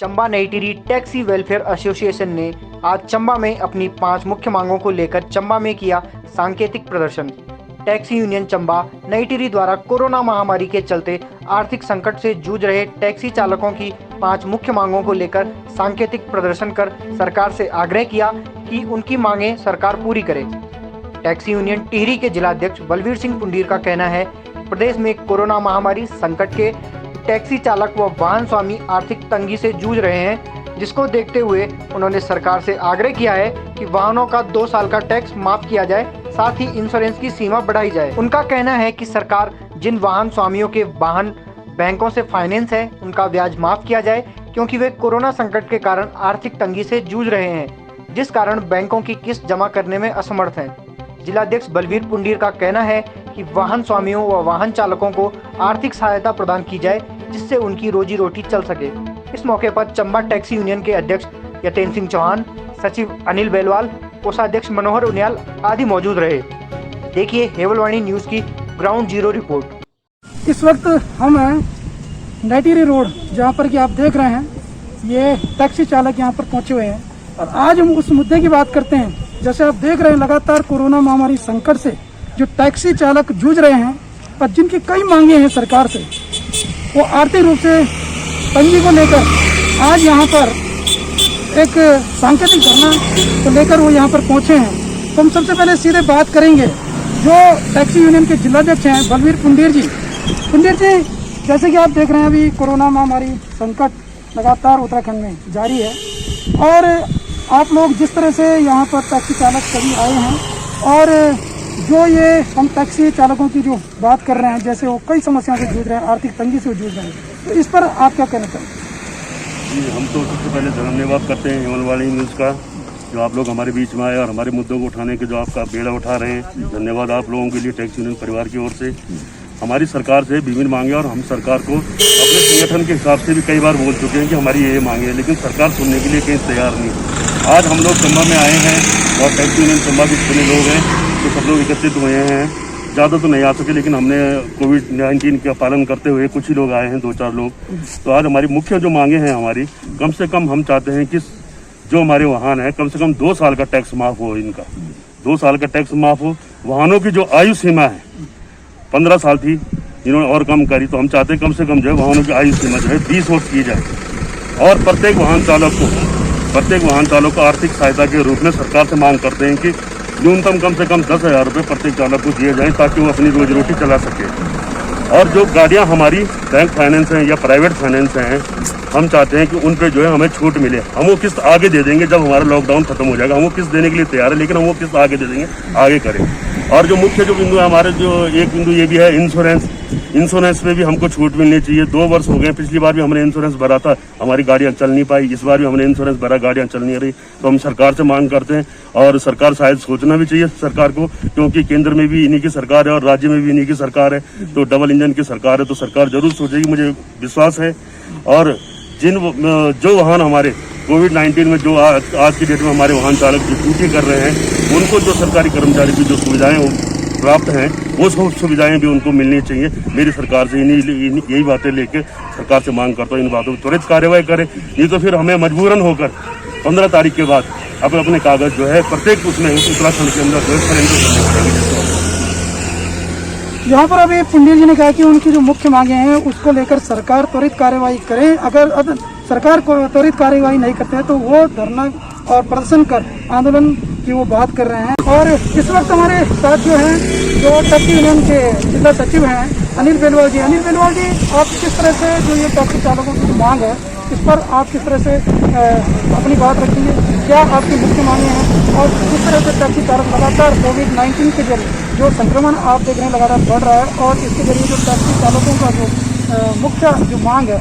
चंबा नई Tehri taxi welfare association ने आज चंबा में अपनी 5 मुख्य मांगों को लेकर चंबा में किया सांकेतिक प्रदर्शन। टैक्सी यूनियन चंबा नई टिहरी द्वारा कोरोना महामारी के चलते आर्थिक संकट से जूझ रहे टैक्सी चालकों की 5 मुख्य मांगों को लेकर सांकेतिक प्रदर्शन कर सरकार से आग्रह किया कि उनकी मांगें सरकार पूरी करे। टैक्सी यूनियन टिहरी के जिलाध्यक्ष बलवीर सिंह पुंडीर का कहना है कि प्रदेश में कोरोना महामारी संकट के टैक्सी चालक व वाहन स्वामी आर्थिक तंगी से जूझ रहे हैं, जिसको देखते हुए उन्होंने सरकार से आग्रह किया है कि वाहनों का 2 साल का टैक्स माफ किया जाए, साथ ही इंश्योरेंस की सीमा बढ़ाई जाए। उनका कहना है कि सरकार जिन वाहन स्वामियों के वाहन बैंकों से फाइनेंस है उनका ब्याज माफ किया जाए, क्योंकि वे कोरोना संकट के कारण आर्थिक तंगी से जूझ रहे हैं, जिस कारण बैंकों की किस्त जमा करने में असमर्थ हैं। जिलाध्यक्ष बलवीर पुंडीर का कहना है कि वाहन स्वामियों व वाहन चालकों को आर्थिक सहायता प्रदान की जाए, जिससे उनकी रोजी रोटी चल सके। इस मौके पर चंबा टैक्सी यूनियन के अध्यक्ष यतेंद्र सिंह चौहान, सचिव अनिल बेलवाल, कोषाध्यक्ष मनोहर उनियाल आदि मौजूद रहे। देखिए हेवलवाणी न्यूज की ग्राउंड जीरो रिपोर्ट। इस वक्त हम हैं नई टिहरी रोड, जहाँ पर कि आप देख रहे हैं ये टैक्सी चालक यहाँ पर पहुँचे हुए हैं और आज हम उस मुद्दे की बात करते हैं। जैसे आप देख रहे हैं लगातार कोरोना महामारी संकट से जो टैक्सी चालक जूझ रहे हैं और जिनकी कई मांगे हैं सरकार से, वो आर्थिक रूप से तंगी को लेकर आज यहाँ पर एक सांकेतिक धरना को लेकर वो यहाँ पर पहुँचे हैं। तो हम सबसे पहले सीधे बात करेंगे जो टैक्सी यूनियन के जिलाध्यक्ष हैं बलवीर पुंडीर जी। पुंडीर जी, जैसे कि आप देख रहे हैं अभी कोरोना महामारी संकट लगातार उत्तराखंड में जारी है और आप लोग जिस तरह से यहाँ पर टैक्सी चालक सभी आए हैं और जो ये हम टैक्सी चालकों की जो बात कर रहे हैं, जैसे वो कई समस्याओं से जूझ रहे हैं, आर्थिक तंगी से जूझ रहे हैं, तो इस पर आप क्या कहना चाहेंगे? जी, हम तो सबसे पहले धन्यवाद करते हैं हेवलवाणी न्यूज़ का, जो आप लोग हमारे बीच में आए और हमारे मुद्दों को उठाने के जो आपका बेड़ा उठा रहे हैं। धन्यवाद आप लोगों के लिए टैक्सी यूनियन परिवार की ओर से। हमारी सरकार से विभिन्न मांगे और हम सरकार को अपने संगठन के हिसाब से भी कई बार बोल चुके हैं कि हमारी ये मांगे है, लेकिन सरकार सुनने के लिए कहीं तैयार नहीं। आज हम लोग चंबा में आए हैं और टैक्सी यूनियन चंबा के जितने लोग हैं तो सब लोग एकत्रित हुए हैं। ज़्यादा तो नहीं आ सके, लेकिन हमने कोविड-19 का पालन करते हुए कुछ ही लोग आए हैं, 2-4 लोग। तो आज हमारी मुख्य जो मांगे हैं हमारी, कम से कम हम चाहते हैं कि जो हमारे वाहन है कम से कम 2 साल का टैक्स माफ हो। इनका 2 साल का टैक्स माफ हो। वाहनों की जो आयु सीमा है 15 साल थी, इन्होंने और कम करी, तो हम चाहते हैं कम से कम जो है वाहनों की आयु सीमा जो है 20 वर्ष की जाए और प्रत्येक वाहन चालक को आर्थिक सहायता के रूप में सरकार से मांग करते हैं कि न्यूनतम कम से कम 10,000 रुपये प्रत्येक चालक को दिए जाएं, ताकि वो अपनी रोजी रोटी चला सके। और जो गाड़ियां हमारी बैंक फाइनेंस हैं या प्राइवेट फाइनेंस हैं, हम चाहते हैं कि उन पे जो है हमें छूट मिले। हम वो किस्त आगे दे देंगे जब हमारा लॉकडाउन खत्म हो जाएगा। हम वो किस्त देने के लिए तैयार है, लेकिन हम वो किस्त आगे दे देंगे, आगे करें। और जो मुख्य जो बिंदु है हमारे, जो एक बिंदु ये भी है इंश्योरेंस पे भी हमको छूट मिलनी चाहिए। 2 वर्ष हो गए, पिछली बार भी हमने इंश्योरेंस भरा था, हमारी गाड़ियां चल नहीं पाई। इस बार भी हमने इंश्योरेंस भरा, गाड़ियां चल नहीं रही। तो हम सरकार से मांग करते हैं और सरकार शायद सोचना भी चाहिए सरकार को, क्योंकि केंद्र में भी इन्हीं की सरकार है और राज्य में भी इन्हीं की सरकार है, तो डबल इंजन की सरकार है। तो सरकार जरूर सोचेगी, मुझे विश्वास है। और जो वाहन हमारे कोविड-19 में जो आज की डेट में हमारे वाहन चालक जो ड्यूटी कर रहे हैं, उनको जो सरकारी कर्मचारी की जो सुविधाएं प्राप्त हैं, वो सब सुविधाएं भी उनको मिलनी चाहिए। मेरी सरकार से यही बातें लेके सरकार से मांग करता हूँ, इन बातों की त्वरित कार्यवाही करें। नहीं तो फिर हमें मजबूरन होकर 15 तारीख के बाद अपने कागज जो है प्रत्येक उसमें उत्तराखंड के अंदर यहाँ पर अभी पुंडीर जी ने कहा कि उनकी जो मुख्य मांगे हैं उसको लेकर सरकार त्वरित कार्यवाही करे। अगर सरकार को त्वरित कार्यवाही नहीं करते हैं तो वो धरना और प्रदर्शन कर आंदोलन की वो बात कर रहे हैं। और इस वक्त हमारे साथ जो हैं जो टैक्सी यूनियन के जिला सचिव हैं अनिल बेलवाल जी। अनिल बेलवाल जी, आप किस तरह से जो ये टैक्सी चालकों की मांग है, इस पर आप किस तरह से अपनी बात रखेंगे? क्या आपकी मुख्य मांगे हैं और किस तरह से टैक्सी चालक लगातार कोविड-19 के जरिए जो संक्रमण आप देख रहे हैं लगातार बढ़ रहा है, और इसके जरिए जो टैक्सी चालकों का जो मुख्य जो मांग है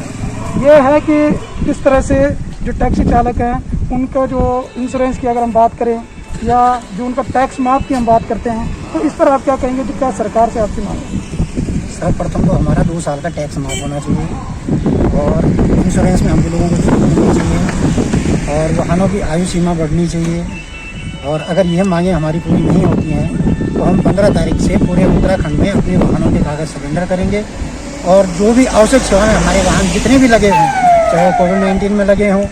ये है कि किस तरह से जो टैक्सी चालक हैं उनका जो इंश्योरेंस की अगर हम बात करें या जो उनका टैक्स माफ की हम बात करते हैं, तो इस पर आप क्या कहेंगे कि क्या सरकार से आपकी मांग है? सर्वप्रथम तो हमारा 2 साल का टैक्स माफ होना चाहिए और इंश्योरेंस में हम लोगों को छूट मिलनी चाहिए और वाहनों की आयु सीमा बढ़नी चाहिए। और अगर ये मांगें हमारी पूरी नहीं होती हैं तो हम 15 तारीख से पूरे उत्तराखंड में अपने वाहनों के कागज़ सरेंडर करेंगे और जो भी आवश्यक सेवाएं हमारे वाहन जितने भी लगे हुए हैं चाहे कोविड-19 में लगे हों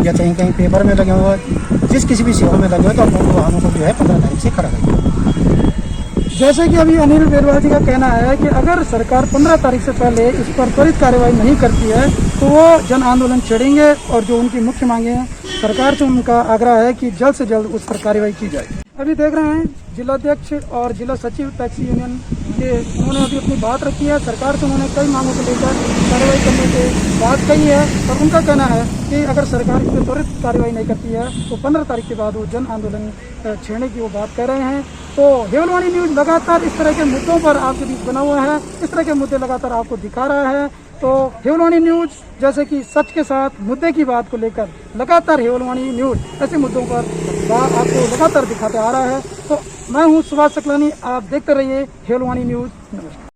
या कहीं कहीं पेपर में लगे हों, जिस किसी भी सेवा में लगे हो, तो हम उन वाहनों को जो है 15 तारीख से खड़ा करेंगे। जैसे कि अभी अनिल बेरवाल जी का कहना है कि अगर सरकार 15 तारीख से पहले इस पर त्वरित कार्रवाई नहीं करती है तो वो जन आंदोलन छेड़ेंगे और जो उनकी मुख्य मांगे हैं सरकार से उनका आग्रह है कि जल्द से जल्द उस पर कार्रवाई की जाए। अभी देख रहे हैं जिलाध्यक्ष और जिला सचिव टैक्सी यूनियन के उन्होंने अभी अपनी बात रखी है। सरकार से उन्होंने कई मांगों को लेकर कार्रवाई करने की बात कही है और उनका कहना है कि अगर सरकार इस पर त्वरित कार्रवाई नहीं करती है तो 15 तारीख के बाद वो जन आंदोलन छेड़ने की वो बात कर रहे हैं। तो हेवलवाणी न्यूज़ लगातार इस तरह के मुद्दों पर आपके बीच बना हुआ है, इस तरह के मुद्दे लगातार आपको दिखा रहा है। तो हेवलवाणी न्यूज़ जैसे कि सच के साथ मुद्दे की बात को लेकर लगातार हेवलवाणी न्यूज़ ऐसे मुद्दों पर आपको लगातार दिखाते आ रहा है। तो मैं हूं सुभाष सकलानी, आप देखते रहिए हेवलवाणी न्यूज़। नमस्कार।